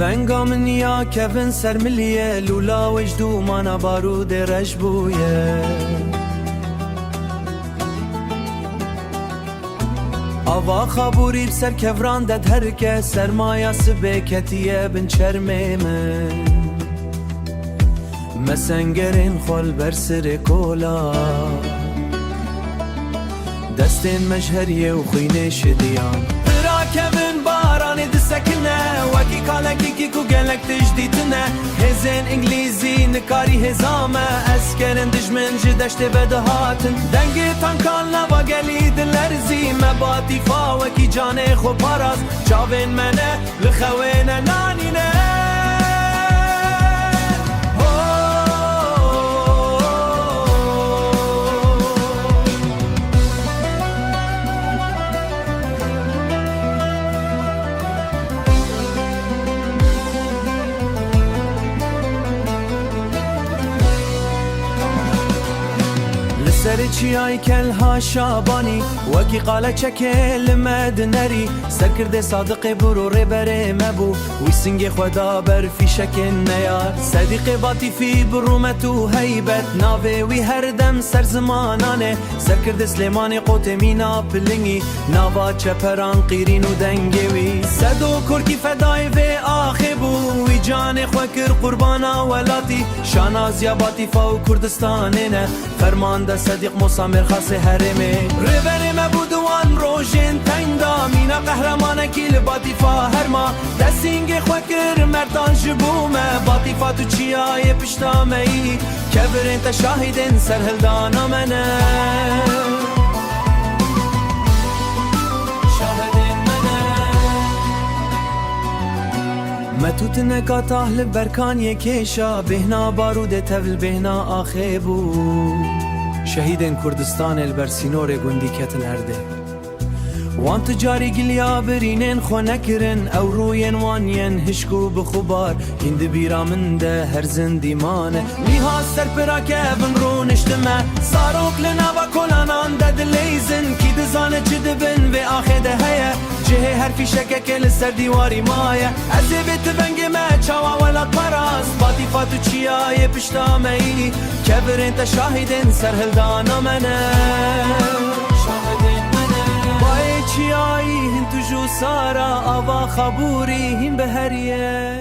ونگا من یا کفن سر ملیه لولا وجدو مانا بارود رجبویه آوا خابوری بسر کفران داد هرکه سرمایا سبه کتیه بن چرمه من مسنگرین خول بر سر کولا دستین مجهریه و خوینه شدیان برا کفن بارانی دسکنه وکی کالکی کی کو گلک تجدیدنه هزین انگلیزی نکاری هزامه اسکرین دجمن جدشت بدهاتن دنگی تانکان لوا گلی دلرزی مباتی فا وکی جانه خو پاراز چاوین منه لخوین نانینه سر چیای کل ها شابانی وکی قاله چکل مدنری سکرده صادق برو ربره مبو وی سنگ خدا بر فی شکن نیار صدیق باتی فی برومتو هیبت ناوه وی هر دم سر زمانانه سکرده سلیمان قوت مینا پلنگی ناوا چپران قیرین و دنگوی صدو کرکی فدای و آخه بو وی جان خوکر قربانا ولاتی شاناز یا باتی فاو کردستانه نه فرمان ده صدیق مسامر خاص حرمه ریبر مبودوان روشن تنگدا مینا قهرمانه کیل باطیفا هرما دستینگ خوکر مردان جبومه باطیفا تو چیای پشتامه ای کبرین تا شاهدین سرهلدانا منه متوت نکات اهل برکان یکیشا بهنا بارود تول بهنا آخه بو شهیدن کردستان البرسینور گوندی کتن هرده وان تجاری گلیا برینن خو نکرن او روین وانین هشکو بخوبار هند بیرا من ده هر زندی مانه لیها سر پراکه بن رو نشتمه ساروک لناوا کلانان ده دلیزن کی دزانه چه دبن و آخه ده هیه جه حرفی شکه کل سر دیواری مایه از بیت بنگ ما چاوا ولا پراز باتی فاتو چیای پشتامه ای کبرین تا شاهدین سرهلدانا منه چیایی هن تو جو سارا آوا خبوری هن بهریه